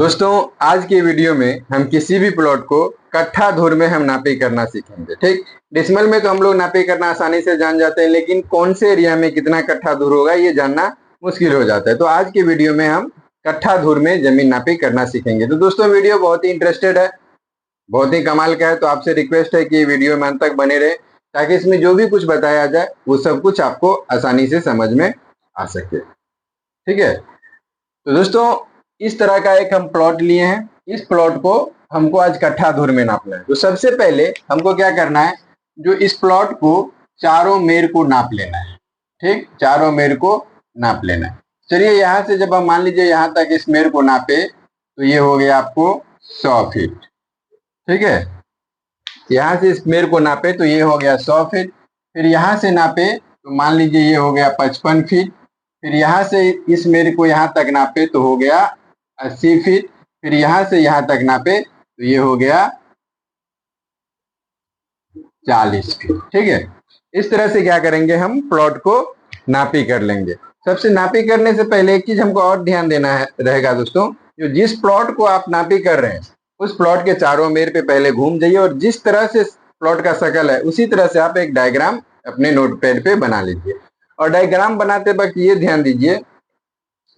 दोस्तों, आज की वीडियो में हम किसी भी प्लॉट को कट्ठा धूर में हम नापी करना सीखेंगे। ठीक, डिसमल में तो हम लोग नापी करना आसानी से जान जाते हैं, लेकिन कौन से एरिया में कितना कट्ठा धूर होगा ये जानना मुश्किल हो जाता है। तो आज की वीडियो में हम कट्ठा धूर में जमीन नापी करना सीखेंगे। तो दोस्तों, वीडियो बहुत ही इंटरेस्टेड है, बहुत ही कमाल का है। तो आपसे रिक्वेस्ट है कि वीडियो में अंत तक बने रहे, ताकि इसमें जो भी कुछ बताया जाए वो सब कुछ आपको आसानी से समझ में आ सके। ठीक है, तो दोस्तों, इस तरह का एक हम प्लॉट लिए हैं। इस प्लॉट को हमको आज कट्ठा धूर में नापना है। तो सबसे पहले हमको क्या करना है, जो इस प्लॉट को चारों मेर को नाप लेना है। ठीक, चारों मेर को नाप लेना है। चलिए, यहां से जब हम मान लीजिए यहां तक इस मेर को नापे तो ये हो गया आपको 100 फीट। ठीक है, यहां से इस मेर को नापे तो ये हो गया 100 फीट। फिर यहां से नापे तो मान लीजिए ये हो गया 55 फीट। फिर यहां से इस मेरे को यहां तक नापे तो हो गया 80 फीट। फिर यहां से यहां तक नापे तो ये हो गया 40 फीट। ठीक है, इस तरह से क्या करेंगे, हम प्लॉट को नापी कर लेंगे। सबसे नापी करने से पहले एक चीज हमको और ध्यान देना है रहेगा दोस्तों, जो जिस प्लॉट को आप नापी कर रहे हैं उस प्लॉट के चारों मेर पे पहले घूम जाइए, और जिस तरह से प्लॉट का शकल है उसी तरह से आप एक डायग्राम अपने नोटपैड पे बना लीजिए। और डायग्राम बनाते वक्त ये ध्यान दीजिए,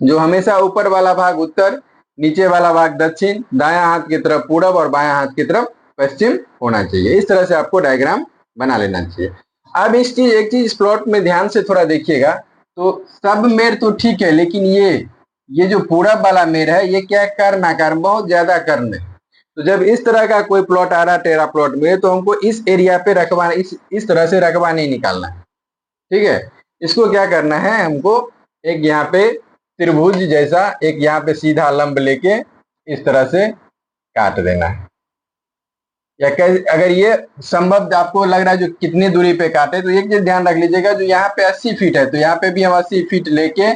जो हमेशा ऊपर वाला भाग उत्तर, नीचे वाला भाग दक्षिण, दायां हाथ की तरफ पूरब और बायां हाथ की तरफ पश्चिम होना चाहिए। इस तरह से आपको डायग्राम बना लेना चाहिए। अब एक चीज इस प्लॉट में ध्यान से थोड़ा देखिएगा, तो सब मेर तो ठीक है, लेकिन ये जो पूरब वाला मेर है ये क्या कर्ण आकार, बहुत ज्यादा कर्ण है। तो जब इस तरह का कोई प्लॉट आ रहा है टेरा प्लॉट में, तो हमको इस एरिया पे रकबा इस तरह से रकबा नहीं निकालना है। ठीक है, इसको क्या करना है, हमको एक यहाँ पे त्रिभुज जैसा एक यहाँ पे सीधा लंब लेके इस तरह से काट देना है। या अगर ये संभव आपको लग रहा है जो कितनी दूरी पे काटे, तो एक चीज ध्यान रख लीजिएगा, जो यहाँ पे 80 फीट है तो यहाँ पे भी हम 80 फीट लेके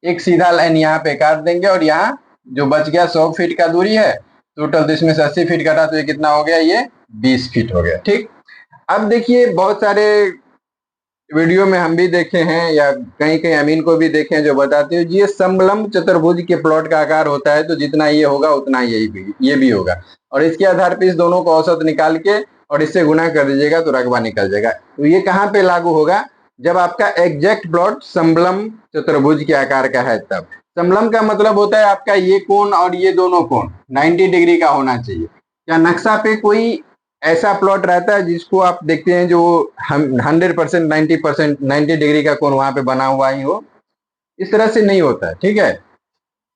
एक सीधा लाइन यहाँ पे काट देंगे, और यहाँ जो बच गया 100 फीट का दूरी है टोटल, तो इसमें से 80 फीट काटा तो ये कितना हो गया, ये 20 फीट हो गया। ठीक, अब देखिए, बहुत सारे वीडियो में हम भी देखे हैं या कहीं कहीं अमीन को भी देखे हैं जो बताते हैं ये समलंब चतुर्भुज के प्लॉट का आकार होता है, तो जितना ये होगा उतना ये भी होगा, और इसके आधार पर इस दोनों को औसत निकाल के और इससे गुना कर दीजिएगा तो रकबा निकल जाएगा। तो ये कहाँ पे लागू होगा, जब आपका एग्जैक्ट प्लॉट समलंब चतुर्भुज के आकार का है तब। समलंब का मतलब होता है आपका ये कोण और ये दोनों कोण 90 डिग्री का होना चाहिए। क्या नक्शा पे कोई ऐसा प्लॉट रहता है जिसको आप देखते हैं जो 100% 90 डिग्री का कोण वहां पे बना हुआ ही हो? इस तरह से नहीं होता है। ठीक है,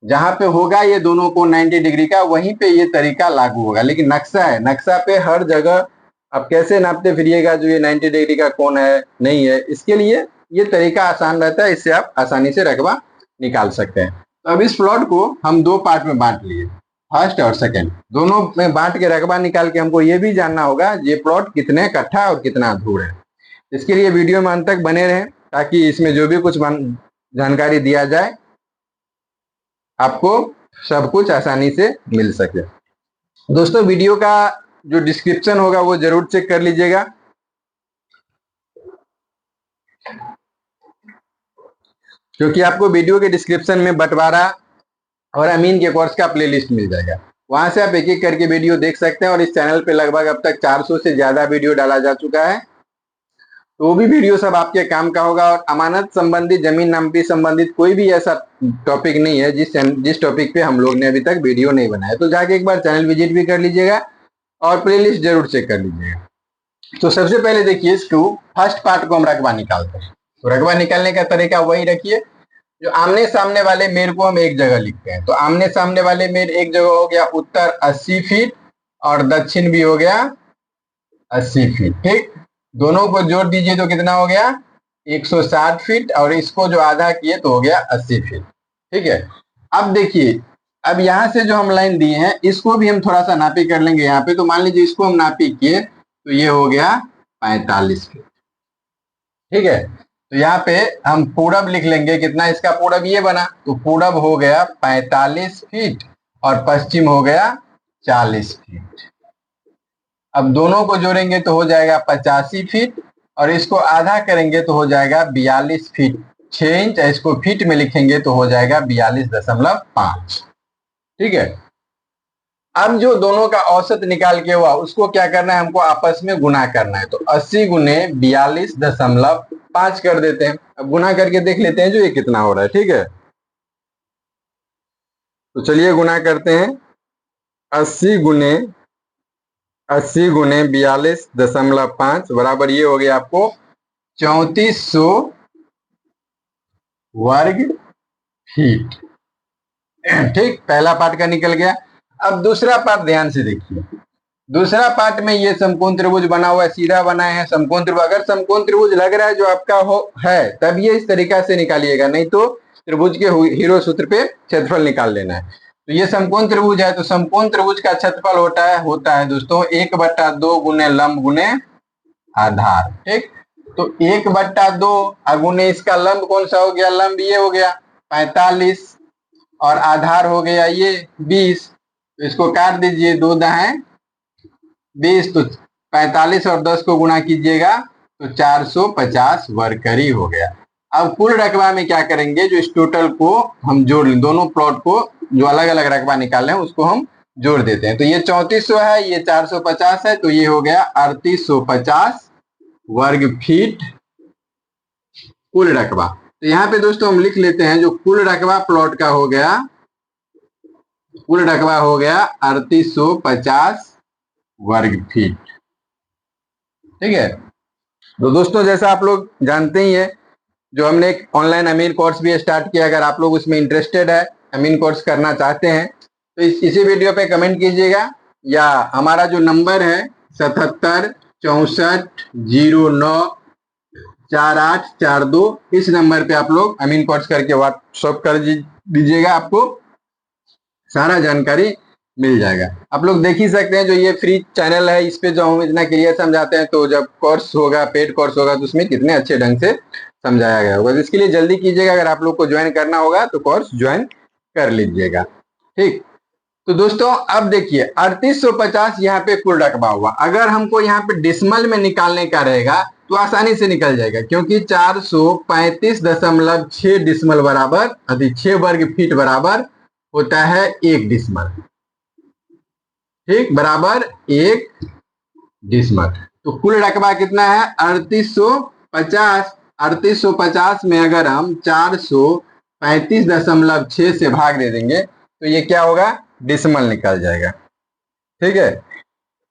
जहां पे होगा ये दोनों कोण 90 डिग्री का, वहीं पे ये तरीका लागू होगा। लेकिन नक्शा है, नक्शा पे हर जगह आप कैसे नापते फिरिएगा जो ये 90 डिग्री का कोण है नहीं है, इसके लिए ये तरीका आसान रहता है, इससे आप आसानी से रकबा निकाल सकते हैं। तो अब इस प्लॉट को हम दो पार्ट में बांट लिए, फर्स्ट और सेकंड, दोनों में बांट के रकबा निकाल के हमको ये भी जानना होगा ये प्लॉट कितने कट्ठा और कितना धूर है। इसके लिए वीडियो में अंत तक बने रहें, ताकि इसमें जो भी कुछ जानकारी दिया जाए आपको सब कुछ आसानी से मिल सके। दोस्तों, वीडियो का जो डिस्क्रिप्शन होगा वो जरूर चेक कर लीजिएगा, क्योंकि आपको वीडियो के डिस्क्रिप्शन में बंटवारा और अमीन के कोर्स का प्लेलिस्ट मिल जाएगा। वहां से आप एक एक करके वीडियो देख सकते हैं, और इस चैनल पे लगभग अब तक 400 से ज्यादा वीडियो डाला जा चुका है, तो वो भी वीडियो सब आपके काम का होगा। और अमानत संबंधित, जमीन नापी संबंधित कोई भी ऐसा टॉपिक नहीं है जिस टॉपिक पे हम लोग ने अभी तक वीडियो नहीं बनाया। तो जाके एक बार चैनल विजिट भी कर लीजिएगा और प्लेलिस्ट जरूर चेक कर लीजिएगा। तो सबसे पहले देखिए, इसको फर्स्ट पार्ट को हम रकबा निकालते हैं। तो रकबा निकालने का तरीका वही रखिए, जो आमने सामने वाले मेर को हम एक जगह लिखते हैं। तो आमने सामने वाले मेर एक जगह हो गया उत्तर 80 फीट और दक्षिण भी हो गया 80 फीट। ठीक, दोनों को जोड़ दीजिए तो कितना हो गया, 160 फीट, और इसको जो आधा किए तो हो गया 80 फीट। ठीक है, अब देखिए, अब यहां से जो हम लाइन दिए हैं इसको भी हम थोड़ा सा नापी कर लेंगे यहाँ पे। तो मान लीजिए इसको हम नापी किए तो ये हो गया 45 फीट। ठीक है, तो यहाँ पे हम पूरब लिख लेंगे, कितना इसका पूरब ये बना, तो पूरब हो गया 45 फीट और पश्चिम हो गया 40 फीट। अब दोनों को जोड़ेंगे तो हो जाएगा 85 फीट, और इसको आधा करेंगे तो हो जाएगा 42 फीट 6 इंच। इसको फीट में लिखेंगे तो हो जाएगा 42.5। ठीक है, अब जो दोनों का औसत निकाल के हुआ उसको क्या करना है, हमको आपस में गुना करना है। तो 80 गुने 42.5 कर देते हैं। अब गुना करके देख लेते हैं जो ये कितना हो रहा है। ठीक है, तो चलिए गुना करते हैं। 80 गुने 42.5 बराबर ये हो गया आपको 3400 वर्ग फीट। ठीक, पहला पार्ट का निकल गया। अब दूसरा पार्ट ध्यान से देखिए। दूसरा पार्ट में ये समकोण त्रिभुज बना हुआ है, सीधा बनाए हैं समकोण त्रिभुज। अगर समकोण त्रिभुज लग रहा है जो आपका हो है, तब ये इस तरीका से निकालिएगा, नहीं तो त्रिभुज के हीरो सूत्र पे क्षेत्रफल निकाल लेना है। तो ये समकोण त्रिभुज है, तो समकोण त्रिभुज का क्षेत्रफल होता है दोस्तों 1/2 गुने लंब गुने आधार। ठीक, तो 1/2 गुने इसका लंब कौन सा हो गया, लंब ये हो गया 45 और आधार हो गया ये 20। तो इसको काट दीजिए, 2 दाएं 20, तो 45 और 10 को गुणा कीजिएगा तो 450 वर्ग करीब हो गया। अब कुल रकबा में क्या करेंगे, जो इस टोटल को हम जोड़ लें, दोनों प्लॉट को जो अलग अलग रकबा निकाले हैं उसको हम जोड़ देते हैं। तो ये 3400 है, ये 450 है, तो ये हो गया 3850 वर्ग फीट कुल रकबा। तो यहाँ पे दोस्तों हम लिख लेते हैं जो कुल रकबा प्लॉट का हो गया, कुल रकबा हो गया 3850 वर्ग फीट। ठीक है, तो दोस्तों जैसा आप लोग जानते ही है, जो हमने एक ऑनलाइन अमीन कोर्स भी स्टार्ट किया, अगर आप लोग उसमें इंटरेस्टेड है, अमीन कोर्स करना चाहते हैं, तो इसी वीडियो पे कमेंट कीजिएगा, या हमारा जो नंबर है 77 64 09 4842, इस नंबर पे आप लोग अमीन कोर्स करके व्हाट्सएप कर दीजिएगा, आपको सारा जानकारी मिल जाएगा। आप लोग देख ही सकते हैं जो ये फ्री चैनल है, इस पे जो हम इतना क्लियर समझाते हैं, तो जब कोर्स होगा, पेड कोर्स होगा, तो उसमें कितने अच्छे ढंग से समझाया गया होगा। तो इसके लिए जल्दी कीजिएगा, अगर आप लोग को ज्वाइन करना होगा तो कोर्स ज्वाइन कर लीजिएगा। ठीक, तो दोस्तों अब देखिए 3850 यहाँ पे कुल रकबा हुआ। अगर हमको यहाँ पे डिसमल में निकालने का रहेगा तो आसानी से निकल जाएगा, क्योंकि 435.6 डिसमल बराबर 6 वर्ग फीट बराबर होता है 1 डिसमल। ठीक, बराबर 1 डिसमल। तो कुल रकबा कितना है 3850। 3850 में अगर हम 435.6 से भाग दे देंगे तो ये क्या होगा, डिसमल निकल जाएगा। ठीक है,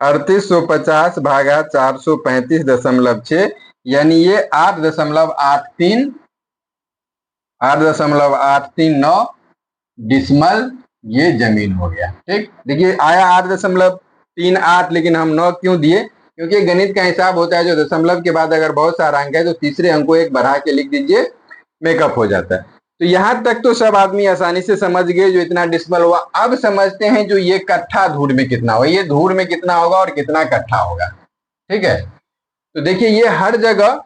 3850 भागा 435.6 यानी ये 8.839 डिसमल ये जमीन हो गया। ठीक, देखिए आया 8.38, लेकिन हम 9 क्यों दिए, क्योंकि गणित का हिसाब होता है जो दशमलव के बाद अगर बहुत सारा अंक है तो तीसरे अंक को एक बढ़ा के लिख दीजिए, मेकअप हो जाता है। तो यहां तक तो सब आदमी आसानी से समझ गए जो इतना डिसमल हुआ। अब समझते हैं जो ये कट्ठा धूर में कितना होगा, ये धूर में कितना होगा और कितना कट्ठा होगा। ठीक है, तो देखिए ये हर जगह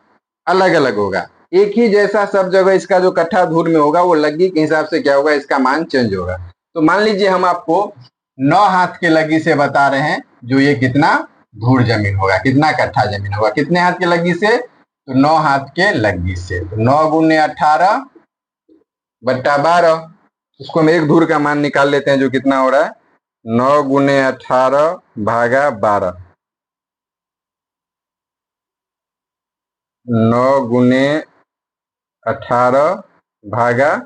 अलग अलग होगा, एक ही जैसा सब जगह इसका जो कट्ठा धूर में होगा वो लग्गी के हिसाब से क्या होगा, इसका मान चेंज होगा। तो मान लीजिए हम आपको 9 हाथ के लग्गी से बता रहे हैं जो ये कितना धूर जमीन होगा, कितना कट्ठा जमीन होगा, कितने हाथ के लग्गी से, तो 9 हाथ के लग्गी से। तो 9 गुने 18 बट्टा 12, उसको हम एक धूर का मान निकाल लेते हैं जो कितना हो रहा है 9 गुने 18 भागा 12। 9 गुने 18 भागा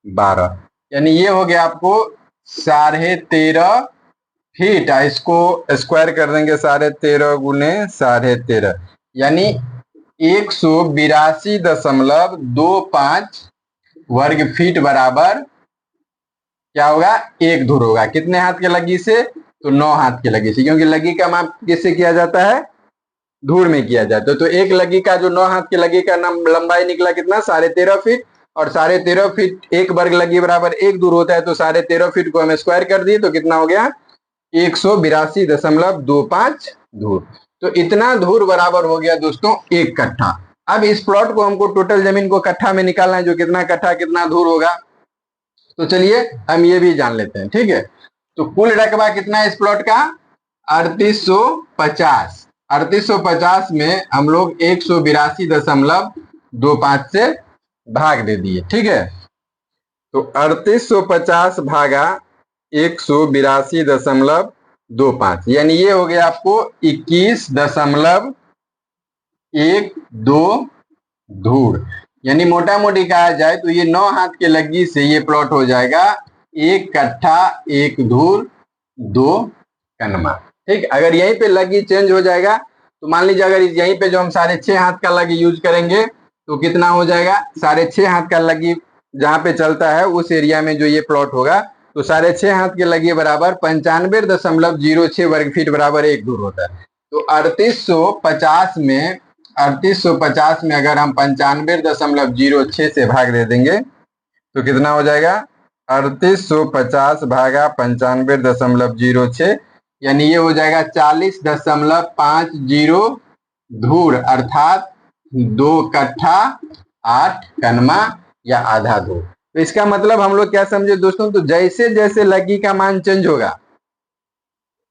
12 यानी ये हो गया आपको 13.5 फीट। इसको स्क्वायर कर देंगे 13.5 गुने 13.5 यानी 182.25 वर्ग फीट बराबर क्या होगा, एक धूर होगा। कितने हाथ के लग्गी से, तो 9 हाथ के लग्गी से, क्योंकि लग्गी का माप किससे किया जाता है, धूर में किया जाता है। तो एक लग्गी का जो 9 हाथ की लग्गी का लंबाई निकला कितना 13.5 फीट, और 13.5 फीट एक वर्ग लग्गी बराबर एक धूर होता है, तो 13.5 फीट को हम स्क्वायर कर दिए तो कितना हो गया 182.25 धूर। तो इतना धूर बराबर हो गया दोस्तों एक कट्ठा। अब इस प्लॉट को हमको टोटल जमीन को कट्ठा में निकालना है, जो कितना कट्ठा कितना धूर होगा, तो चलिए हम ये भी जान लेते हैं। ठीक है, तो कुल रकबा कितना है इस प्लॉट का 3850। 3850 में हम लोग 182.25 से भाग दे दिए। ठीक है, तो 3850 भागा 182.25 25, यानी ये हो गया आपको 21.12 धूर। यानी मोटा मोटी कहा जाए तो ये 9 हाथ के लग्गी से ये प्लॉट हो जाएगा 1 कट्ठा 1 धूर 2 कनमा। ठीक, अगर यहीं पे लग्गी चेंज हो जाएगा तो मान लीजिए अगर यहीं पे जो हम 6.5 हाथ का लग्गी यूज करेंगे तो कितना हो जाएगा, 6.5 हाथ का लग्गी जहां पे चलता है उस एरिया में जो ये प्लॉट होगा तो 6.5 हाथ के लग्गी बराबर 95.06 वर्ग फीट बराबर 1 धूर होता है। तो 3850 में अगर हम 95.06 से भाग दे देंगे तो कितना हो जाएगा, 3850 भागा 95.06, यानी ये हो जाएगा 40.50 धूर, अर्थात 2 कट्ठा 8 कनमा या आधा धूर। तो इसका मतलब हम लोग क्या समझे दोस्तों, तो जैसे जैसे लग्गी का मान चेंज होगा,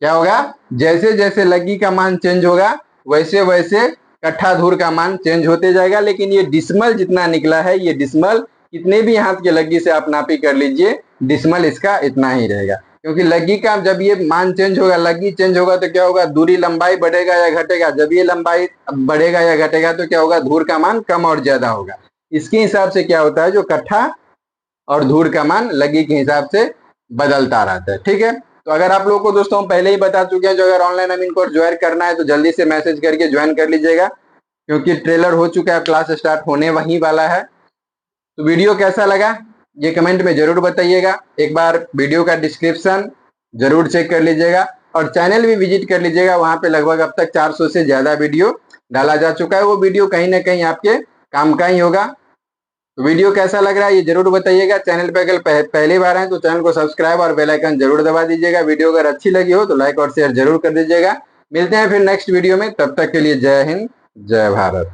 क्या होगा, जैसे जैसे लग्गी का मान चेंज होगा वैसे वैसे कट्ठा धूर का मान चेंज होते जाएगा। लेकिन ये डिसमल जितना निकला है, ये डिसमल कितने भी हाथ के लग्गी से आप नापी कर लीजिए, डिसमल इसका इतना ही रहेगा। क्योंकि लग्गी का जब ये मान चेंज होगा, लग्गी चेंज होगा तो क्या होगा, दूरी लंबाई बढ़ेगा या घटेगा, जब ये लंबाई बढ़ेगा या घटेगा तो क्या होगा, धूर का मान कम और ज्यादा होगा। इसके हिसाब से क्या होता है, जो कट्ठा और धूर का मान लग्गी के हिसाब से बदलता रहता है। ठीक है, तो अगर आप लोगों को दोस्तों पहले ही बता चुके हैं, जो अगर ऑनलाइन अमीन कोर्स ज्वाइन करना है तो जल्दी से मैसेज करके ज्वाइन कर लीजिएगा, क्योंकि ट्रेलर हो चुका है, क्लास स्टार्ट होने वही वाला है। तो वीडियो कैसा लगा ये कमेंट में जरूर बताइएगा। एक बार वीडियो का डिस्क्रिप्शन जरूर चेक कर लीजिएगा और चैनल भी विजिट कर लीजिएगा, वहां पे लगभग अब तक 400 से ज्यादा वीडियो डाला जा चुका है। वो वीडियो कहीं ना कहीं आपके काम का ही होगा। तो वीडियो कैसा लग रहा है ये जरूर बताइएगा। चैनल पे अगर पहली बार है तो चैनल को सब्सक्राइब और बेल आइकन जरूर दबा दीजिएगा। वीडियो अगर अच्छी लगी हो तो लाइक और शेयर जरूर कर दीजिएगा। मिलते हैं फिर नेक्स्ट वीडियो में, तब तक के लिए जय हिंद जय भारत।